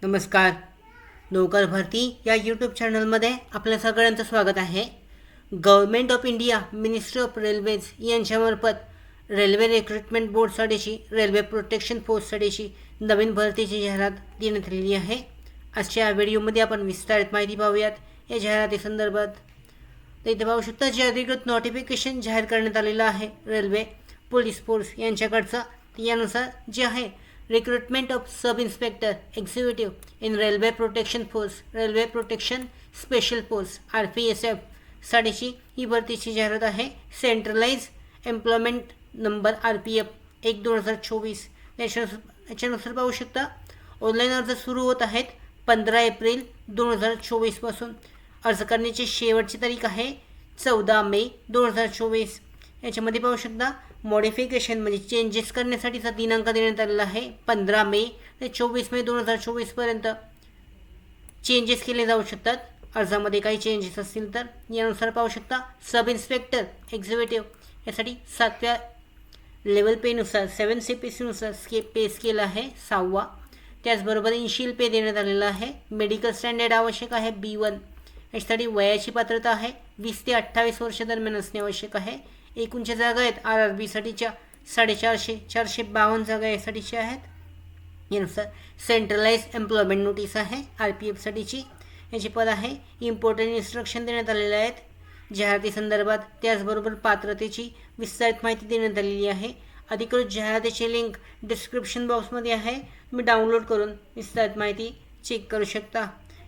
नमस्कार. नौकर भरती या यूट्यूब चॅनलमध्ये आपल्या सगळ्यांचं स्वागत आहे. Government of India ministry of railways यांच्यामार्फत रेल्वे रिक्रुटमेंट बोर्डसाठीची रेल्वे प्रोटेक्शन फोर्ससाठीची नवीन भरतीची जाहिरात देण्यात आलेली आहे. आजच्या व्हिडिओमध्ये आपण विस्तारित माहिती पाहूयात या जाहिरातीसंदर्भात. तर इथे पाहू शकता जे अधिकृत नोटिफिकेशन जाहीर करण्यात आलेलं आहे रेल्वे पोलीस फोर्स यांच्याकडचं. यानुसार जे आहे recruitment of sub inspector executive in railway protection force railway protection special force RPSF साठीची ही भरतीची जाहिरात आहे. सेंट्रलाइज एम्प्लॉयमेंट नंबर RPF 1/2024 याच्यानुसार पाहू शकता ऑनलाईन अर्ज सुरू होत आहेत 15 एप्रिल 2024 पासून. अर्ज करण्याची शेवटची तारीख आहे 14 मे 2024. याच्यामध्ये पाहू शकता मॉडिफिकेशन म्हणजे चेंजेस करण्यासाठीचा दिनांक देण्यात आलेला आहे 15 मे ते 24 मे 2024 पर्यंत चेंजेस केले जाऊ शकतात. अर्जामध्ये काही चेंजेस असतील तर यानुसार पाहू शकता सब इन्स्पेक्टर एक्झिक्युटिव्ह यासाठी 7व्या लेवल पेनुसार 7 CPC पे स्केल आहे 6वा. त्याचबरोबर इनिशियल पे देण्यात आलेला आहे. मेडिकल स्टँडर्ड आवश्यक आहे B1. यासाठी वयाची पात्रता आहे 20 ते 28 वर्ष दरम्यान असणे आवश्यक आहे. एकूणच्या जागा आहेत RRBसाठीच्या 452 जागा यासाठीच्या आहेत. यानुसार सेंट्रलाइज एम्प्लॉयमेंट नोटीस आहे RPFसाठीची. याची पद आहे. इम्पॉर्टंट इन्स्ट्रक्शन देण्यात आलेले आहेत जाहिराती संदर्भात. त्याचबरोबर पात्रतेची विस्तारित माहिती देण्यात आलेली आहे. अधिकृत जाहिरातीची लिंक डिस्क्रिप्शन बॉक्समध्ये आहे. तुम्ही डाउनलोड करून विस्तारित माहिती चेक करू शकता.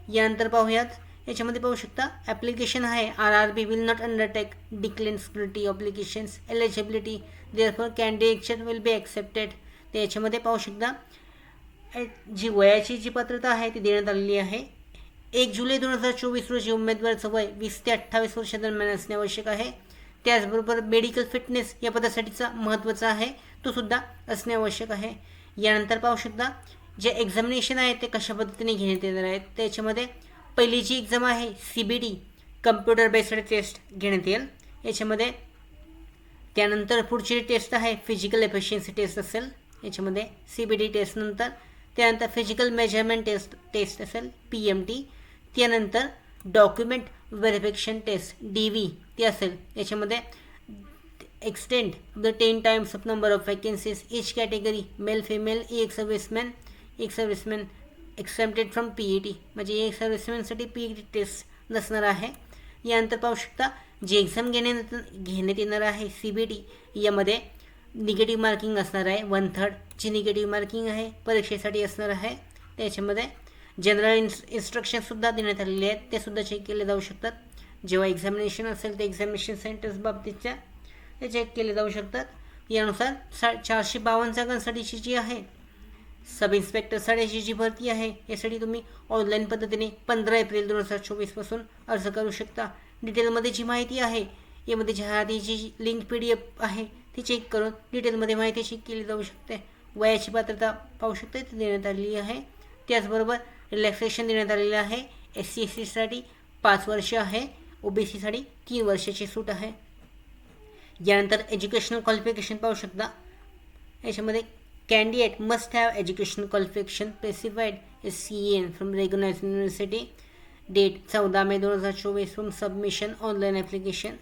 यानंतर पाहूयात याच्यामध्ये पाहू शकता ॲप्लिकेशन आहे RRB will not undertake decline security obligations eligibility therefore candidate will be accepted. तर याच्यामध्ये पाहू शकता जी वयाची जी पात्रता आहे ती देण्यात आलेली आहे. 1 जुलै 2024 रोजी उमेदवाराचं वय 20 ते 28 वर्ष दरम्यान असणे आवश्यक आहे. त्याचबरोबर मेडिकल फिटनेस या पदासाठीचा महत्त्वाचा आहे तो सुद्धा असणे आवश्यक आहे. यानंतर पाहू शकता जे एक्झामिनेशन आहे ते कशा पद्धतीने घेण्यात येणार आहेत. त्याच्यामध्ये पहिली जी एक्झाम आहे CBT कम्प्युटर बेस्ड टेस्ट घेण्यात येईल याच्यामध्ये. त्यानंतर पुढची टेस्ट आहे फिजिकल एफिशियन्सी टेस्ट असेल याच्यामध्ये CBT टेस्टनंतर. त्यानंतर फिजिकल मेजरमेंट टेस्ट असेल PMT. त्यानंतर डॉक्युमेंट व्हेरिफिकेशन टेस्ट DV ते असेल याच्यामध्ये. Extend the 10 times of number of vacancies each category male female एक सर्व्हिसमॅन एक्सेप्टेड फ्रॉम PET म्हणजे एक सर्व्हिसमॅनसाठी PET टेस्ट नसणार आहे. यानंतर पाहू शकता जी एक्झाम घेण्यात येणार आहे CBT यामध्ये निगेटिव्ह मार्किंग असणार आहे 1/3 जी निगेटिव्ह मार्किंग आहे परीक्षेसाठी असणार आहे. त्याच्यामध्ये जनरल इन्स्ट्रक्शनसुद्धा देण्यात आलेले आहेत ते सुद्धा चेक केले जाऊ शकतात. जेव्हा एक्झामिनेशन असेल ते एक्झामिनेशन सेंटर्स बाबतीतच्या ते चेक केले जाऊ शकतात. यानुसार 452 जागांसाठीची जी आहे सब इन्स्पेक्टरसाठीची जी भरती आहे यासाठी तुम्ही ऑनलाईन पद्धतीने 15 एप्रिल 2024 पासून अर्ज करू शकता. डिटेलमध्ये जी माहिती आहे यामध्ये जाहिरातीची लिंक PDF आहे ती चेक करून डिटेलमध्ये माहिती चेक केली जाऊ शकते. वयाची पात्रता पाहू शकते ती देण्यात आलेली आहे. त्याचबरोबर रिलॅक्सेशन देण्यात आलेलं आहे. SC ST 5 वर्ष आहे. OBC 3 वर्षाची सूट आहे. यानंतर एज्युकेशनल क्वालिफिकेशन पाहू शकता याच्यामध्ये candidate must have educational qualification specified SCEN from recognized university. Date 14 may 2024 from submission online application.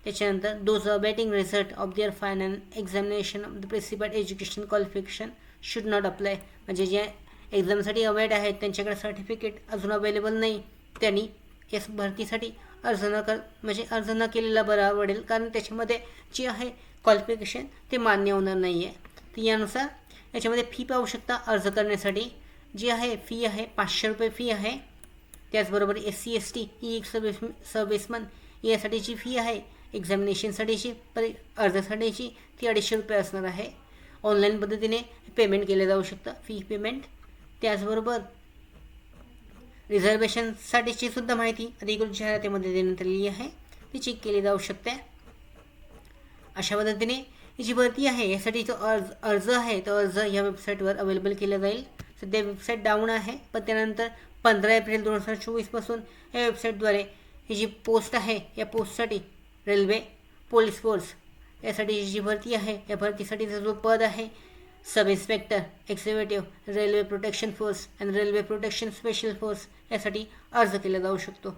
त्याच्यानंतर those awaiting result of their final examination of the specified educational qualification should not apply. म्हणजे जे एक्झामसाठी await आहेत त्यांच्याकडे certificate अजून available नाही त्यांनी या भरतीसाठी अर्ज न केलेला बरा आवडेल कारण त्याच्यामध्ये जी आहे क्वालिफिकेशन ते मान्य होणार नाही आहे. तर यानुसार याच्यामध्ये फी पाहू शकता अर्ज करण्यासाठी जी आहे फी आहे 500 रुपये फी आहे. त्याचबरोबर SC ST ही एक सर्व्हिसमन यासाठीची फी आहे. एक्झामिनेशनसाठीची अर्जासाठीची ती 250 रुपये असणार आहे. ऑनलाईन पद्धतीने पेमेंट केले जाऊ शकतं फी पेमेंट. त्याचबरोबर रिझर्वेशनसाठीची सुद्धा माहिती अधिकृत जाहिरातीमध्ये देण्यात आलेली आहे ती चेक केली जाऊ शकते. अशा पद्धतीने ही जी भरती आहे यासाठी जो अर्ज आहे तो अर्ज या वेबसाईटवर अवेलेबल केला जाईल. सध्या वेबसाईट डाऊन आहे पण त्यानंतर 15 एप्रिल 2024 पासून या वेबसाईटद्वारे ही जी पोस्ट आहे या पोस्टसाठी रेल्वे पोलीस फोर्स यासाठी जी भरती आहे या भरतीसाठीचा जो पद आहे sub inspector, executive, railway protection force आणि रेल्वे प्रोटेक्शन स्पेशल फोर्स यासाठी अर्ज केला जाऊ शकतो.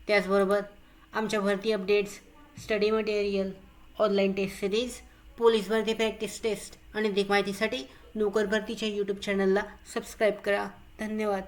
त्याचबरोबर आमच्या भरती updates, study material, online test series, police भरती प्रॅक्टिस टेस्ट आणि अधिक माहितीसाठी नोकर भरतीच्या यूट्यूब चॅनलला सबस्क्राईब करा. धन्यवाद.